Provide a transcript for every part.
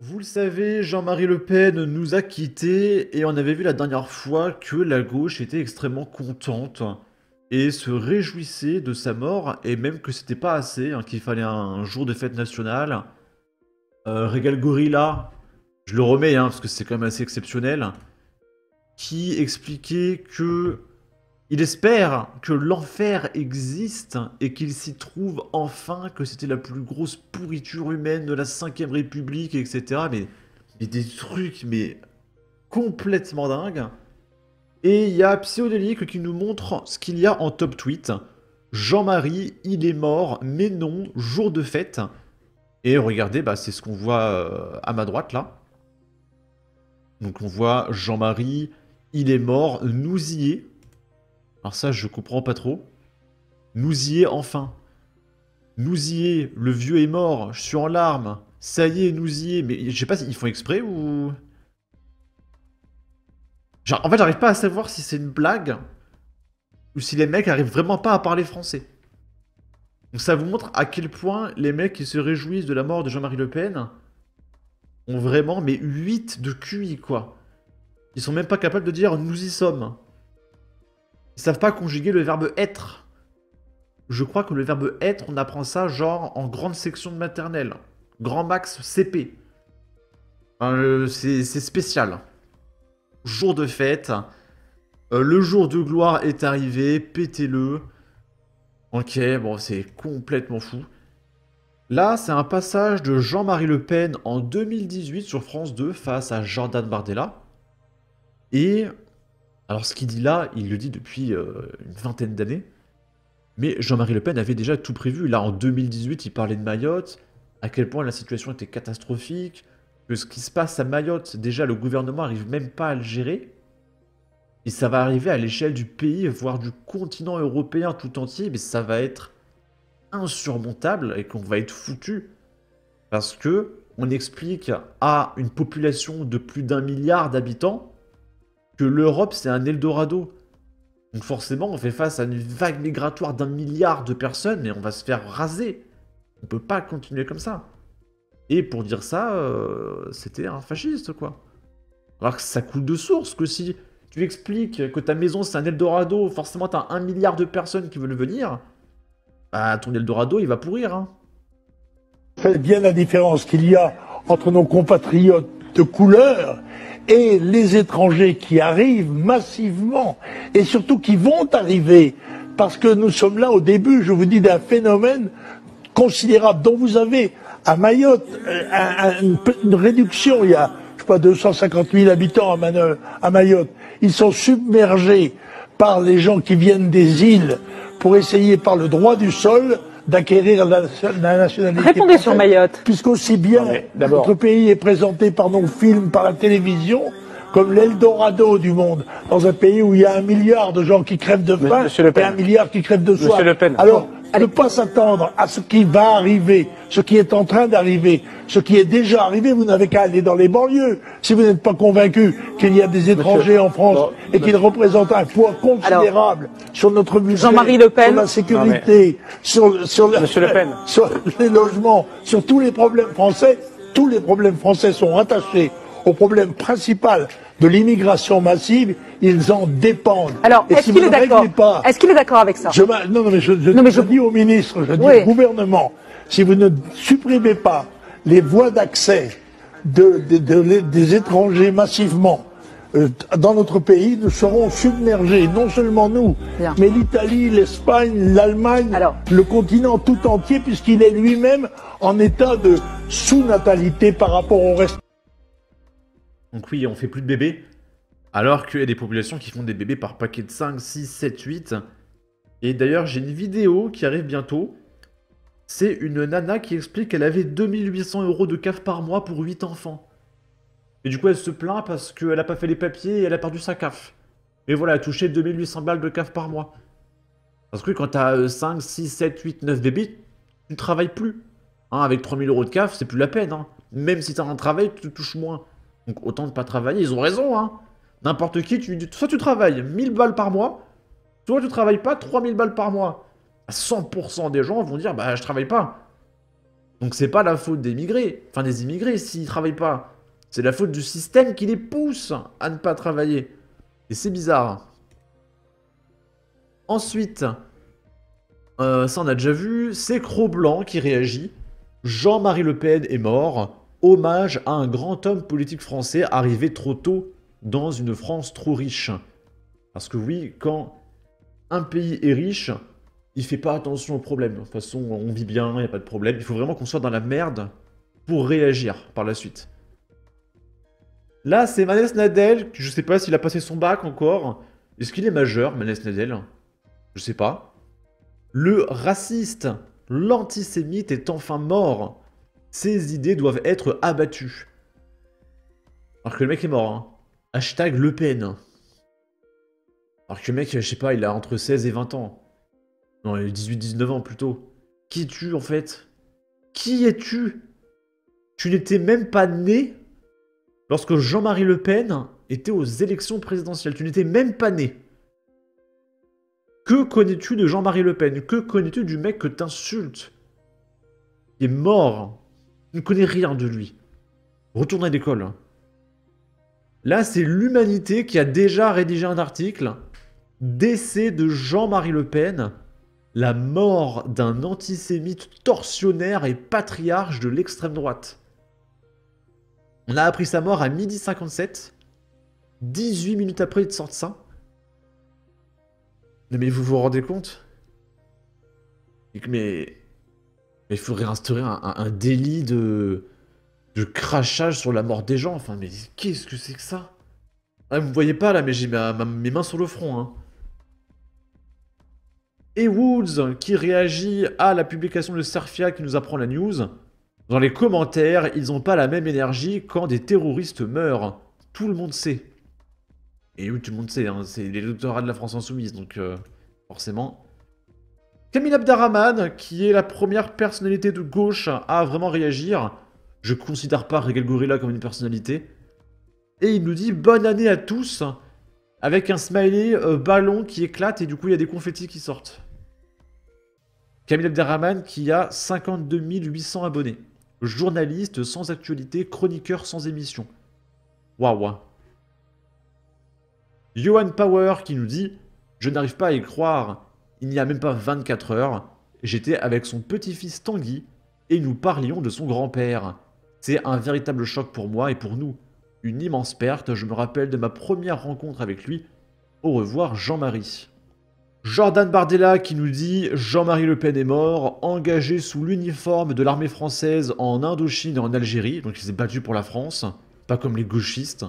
Vous le savez, Jean-Marie Le Pen nous a quittés et on avait vu la dernière fois que la gauche était extrêmement contente et se réjouissait de sa mort et même que c'était pas assez, hein, qu'il fallait un jour de fête nationale. Régal Gorilla, je le remets hein, parce que c'est quand même assez exceptionnel, qui expliquait que il espère que l'enfer existe et qu'il s'y trouve enfin, que c'était la plus grosse pourriture humaine de la 5ème République, etc. Mais des trucs, mais complètement dingues. Et il y a Psyodélique qui nous montre ce qu'il y a en top tweet. Jean-Marie, il est mort, mais non, jour de fête. Et regardez, bah, c'est ce qu'on voit à ma droite là. Donc on voit Jean-Marie, il est mort, nous y est. Alors ça, je comprends pas trop. Nous y est enfin. Nous y est, le vieux est mort, je suis en larmes. Ça y est, nous y est. Mais je sais pas s'ils font exprès ou... Genre, en fait, j'arrive pas à savoir si c'est une blague ou si les mecs arrivent vraiment pas à parler français. Donc ça vous montre à quel point les mecs qui se réjouissent de la mort de Jean-Marie Le Pen ont vraiment, mais 8 de QI, quoi. Ils sont même pas capables de dire «nous y sommes». Ils savent pas conjuguer le verbe être. Je crois que le verbe être, on apprend ça genre en grande section de maternelle. Grand max CP. Enfin, c'est spécial. Jour de fête. Le jour de gloire est arrivé. Pétez-le. Ok, bon, c'est complètement fou. Là, c'est un passage de Jean-Marie Le Pen en 2018 sur France 2 face à Jordan Bardella. Et alors ce qu'il dit là, il le dit depuis une vingtaine d'années. Mais Jean-Marie Le Pen avait déjà tout prévu. Là, en 2018, il parlait de Mayotte, à quel point la situation était catastrophique, que ce qui se passe à Mayotte, déjà, le gouvernement n'arrive même pas à le gérer. Et ça va arriver à l'échelle du pays, voire du continent européen tout entier, mais ça va être insurmontable et qu'on va être foutu. Parce que on explique à une population de plus d'1 milliard d'habitants que l'Europe, c'est un Eldorado. Donc forcément, on fait face à une vague migratoire d'1 milliard de personnes et on va se faire raser. On peut pas continuer comme ça. Et pour dire ça, c'était un fasciste, quoi. Alors que ça coule de source, que si tu expliques que ta maison c'est un Eldorado, forcément t'as 1 milliard de personnes qui veulent venir, bah ton Eldorado il va pourrir, hein. Faites bien la différence qu'il y a entre nos compatriotes de couleur et les étrangers qui arrivent massivement et surtout qui vont arriver parce que nous sommes là au début, je vous dis, d'un phénomène considérable dont vous avez à Mayotte une réduction. Il y a, je sais pas, 250 000 habitants à Mayotte. Ils sont submergés par les gens qui viennent des îles pour essayer par le droit du sol d'acquérir la nationalité Répondez française, sur Mayotte. puisqu'aussi bien notre pays est présenté par nos films, par la télévision, comme l'Eldorado du monde, dans un pays où il y a 1 milliard de gens qui crèvent de faim et 1 milliard qui crèvent de soif. Monsieur Le Pen. Alors, ne pas s'attendre à ce qui va arriver, ce qui est en train d'arriver, ce qui est déjà arrivé, vous n'avez qu'à aller dans les banlieues. Si vous n'êtes pas convaincu qu'il y a des étrangers en France et qu'ils représentent un poids considérable sur notre budget, Jean-Marie Le Pen. sur la sécurité, sur Monsieur Le Pen. sur les logements, sur tous les problèmes français, tous les problèmes français sont rattachés au problème principal de l'immigration massive, ils en dépendent. Alors, Et est-ce si qu'il vous est ne d'accord réglez pas, Est-ce qu'il est d'accord avec ça? non, mais je dis au ministre, je dis Oui. au gouvernement, si vous ne supprimez pas les voies d'accès des étrangers massivement dans notre pays, nous serons submergés, non seulement nous, Bien. mais l'Italie, l'Espagne, l'Allemagne, Alors. le continent tout entier, puisqu'il est lui-même en état de sous-natalité par rapport au reste. Donc oui, on fait plus de bébés, alors qu'il y a des populations qui font des bébés par paquet de 5, 6, 7, 8. Et d'ailleurs, j'ai une vidéo qui arrive bientôt. C'est une nana qui explique qu'elle avait 2800 € de CAF par mois pour 8 enfants. Et du coup, elle se plaint parce qu'elle a pas fait les papiers et elle a perdu sa CAF. Et voilà, elle a touché 2800 balles de CAF par mois. Parce que quand t'as 5, 6, 7, 8, 9 bébés, tu ne travailles plus. Hein, avec 3000 € de CAF, c'est plus la peine. Hein. Même si t'as un travail, tu te touches moins. Donc autant ne pas travailler, ils ont raison. Hein. N'importe qui, soit tu travailles 1000 balles par mois, soit tu travailles pas 3000 balles par mois. 100% des gens vont dire, bah je travaille pas. Donc c'est pas la faute des immigrés, enfin des immigrés s'ils travaillent pas. C'est la faute du système qui les pousse à ne pas travailler. Et c'est bizarre. Ensuite, ça on a déjà vu, c'est Cro-Blanc qui réagit. Jean-Marie Le Pen est mort. Hommage à un grand homme politique français arrivé trop tôt dans une France trop riche. Parce que oui, quand un pays est riche, il fait pas attention aux problèmes. De toute façon, on vit bien, il n'y a pas de problème. Il faut vraiment qu'on soit dans la merde pour réagir par la suite. Là, c'est Manès Nadel. Je sais pas s'il a passé son bac encore. Est-ce qu'il est majeur, Manès Nadel? Je sais pas. Le raciste, l'antisémite est enfin mort. Ses idées doivent être abattues. Alors que le mec est mort, hein. Hashtag Le Pen. Alors que le mec, je sais pas, il a entre 16 et 20 ans. Non, il a 18-19 ans plutôt. Qui es-tu en fait? Qui es-tu? Tu n'étais même pas né lorsque Jean-Marie Le Pen était aux élections présidentielles. Tu n'étais même pas né. Que connais-tu de Jean-Marie Le Pen? Que connais-tu du mec que t'insultes? Il est mort. Tu ne connais rien de lui. Retourne à l'école. Là, c'est l'Humanité qui a déjà rédigé un article. Décès de Jean-Marie Le Pen. La mort d'un antisémite tortionnaire et patriarche de l'extrême droite. On a appris sa mort à 12h57. 18 minutes après, il sort de ça. Mais vous vous rendez compte? Mais il faudrait instaurer un délit de crachage sur la mort des gens. Enfin, mais qu'est-ce que c'est que ça? Ah, vous me voyez pas là, mais j'ai mes mains sur le front. Hein. Et Woods qui réagit à la publication de Serfia qui nous apprend la news. Dans les commentaires, ils n'ont pas la même énergie quand des terroristes meurent. Tout le monde sait. Et oui, tout le monde sait, hein, c'est l'électorat de la France Insoumise, donc forcément. Camille Abderrahmane, qui est la première personnalité de gauche à vraiment réagir. Je considère pas Regal Gorilla comme une personnalité. Et il nous dit « Bonne année à tous !» avec un smiley ballon qui éclate et du coup il y a des confettis qui sortent. Camille Abderrahmane qui a 52 800 abonnés. Journaliste sans actualité, chroniqueur sans émission. Waouh. Johan Power qui nous dit « Je n'arrive pas à y croire, il n'y a même pas 24 heures, j'étais avec son petit-fils Tanguy et nous parlions de son grand-père. C'est un véritable choc pour moi et pour nous. Une immense perte, je me rappelle de ma première rencontre avec lui. Au revoir Jean-Marie. » Jordan Bardella qui nous dit « Jean-Marie Le Pen est mort, engagé sous l'uniforme de l'armée française en Indochine et en Algérie, donc il s'est battu pour la France, pas comme les gauchistes.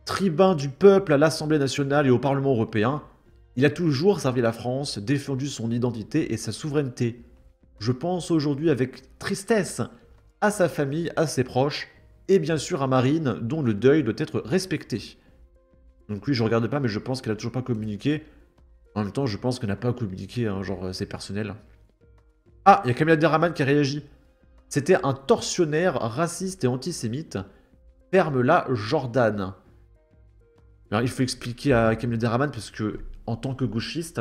Tribun du peuple à l'Assemblée nationale et au Parlement européen, il a toujours servi la France, défendu son identité et sa souveraineté. Je pense aujourd'hui avec tristesse à sa famille, à ses proches, et bien sûr à Marine, dont le deuil doit être respecté. » Donc oui, je regarde pas, mais je pense qu'elle a toujours pas communiqué. En même temps, je pense qu'elle n'a pas communiqué, hein, genre c'est personnel. Ah, il y a Camille Abderrahmane qui a réagi. C'était un tortionnaire raciste et antisémite. Ferme-la, Jordan. Alors, il faut expliquer à Camille Abderrahmane parce que, en tant que gauchiste,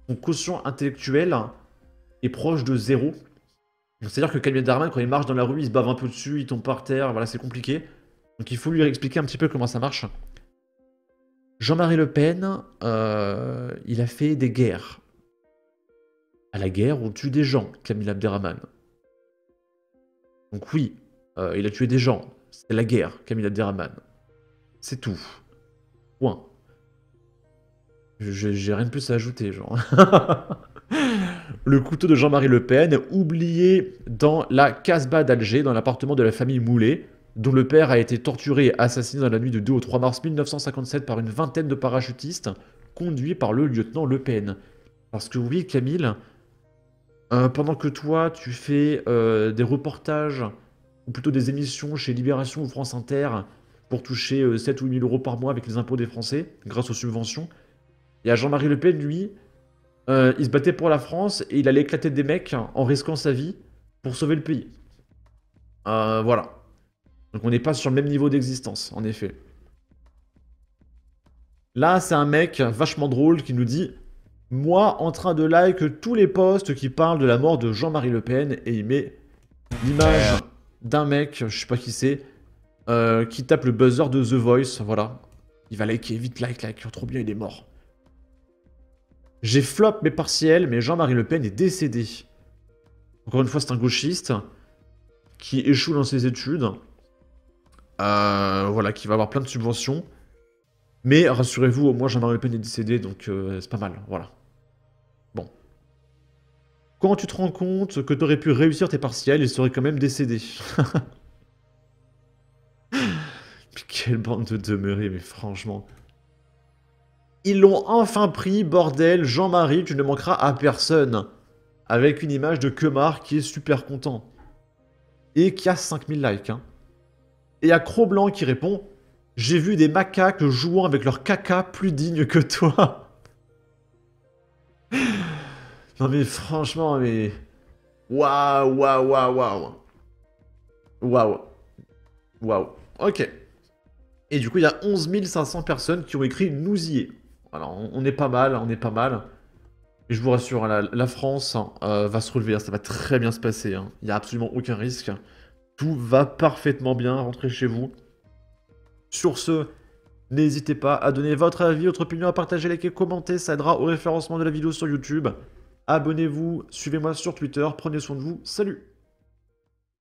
son quotient intellectuel est proche de 0. C'est-à-dire que Camille Abderrahmane, quand il marche dans la rue, il se bave un peu dessus, il tombe par terre, voilà, c'est compliqué. Donc il faut lui expliquer un petit peu comment ça marche. Jean-Marie Le Pen, il a fait des guerres. À la guerre, on tue des gens, Camille Abderrahmane. Donc oui, il a tué des gens. C'est la guerre, Camille Abderrahmane. C'est tout. Point. J'ai rien de plus à ajouter, genre. Le couteau de Jean-Marie Le Pen, oublié dans la Casbah d'Alger, dans l'appartement de la famille Moulet, dont le père a été torturé et assassiné dans la nuit du 2 au 3 mars 1957 par une vingtaine de parachutistes, conduits par le lieutenant Le Pen. Parce que oui, Camille, pendant que toi, tu fais des reportages, ou plutôt des émissions chez Libération ou France Inter, pour toucher 7 ou 8 000 euros par mois avec les impôts des Français, grâce aux subventions, et à Jean-Marie Le Pen, lui, il se battait pour la France et il allait éclater des mecs en risquant sa vie pour sauver le pays. Voilà. Donc on n'est pas sur le même niveau d'existence, en effet. Là, c'est un mec vachement drôle qui nous dit « Moi, en train de like tous les posts qui parlent de la mort de Jean-Marie Le Pen » et il met l'image d'un mec, je sais pas qui c'est, qui tape le buzzer de The Voice, voilà. Il va liker, vite like, oh, trop bien, il est mort. J'ai flop mes partiels, mais Jean-Marie Le Pen est décédé. Encore une fois, c'est un gauchiste qui échoue dans ses études. Voilà, qui va avoir plein de subventions. Mais rassurez-vous, au moins Jean-Marie Le Pen est décédé, donc c'est pas mal, voilà. Bon. Quand tu te rends compte que tu aurais pu réussir tes partiels, il serait quand même décédé. Mais quelle bande de demeurés, mais franchement. Ils l'ont enfin pris, bordel. Jean-Marie, tu ne manqueras à personne. Avec une image de Kemar qui est super content. Et qui a 5000 likes. Hein. Et il y a Cro-Blanc qui répond « J'ai vu des macaques jouant avec leur caca plus dignes que toi. » Non mais franchement, mais... Waouh, waouh, waouh, waouh. Waouh. Waouh. Ok. Et du coup, il y a 11 500 personnes qui ont écrit « Nous y est ». Alors, on est pas mal, on est pas mal. Et je vous rassure, hein, la France va se relever, hein, ça va très bien se passer. Hein. Il n'y a absolument aucun risque. Tout va parfaitement bien, rentrez chez vous. Sur ce, n'hésitez pas à donner votre avis, votre opinion, à partager, liker, commenter, ça aidera au référencement de la vidéo sur YouTube. Abonnez-vous, suivez-moi sur Twitter, prenez soin de vous, salut!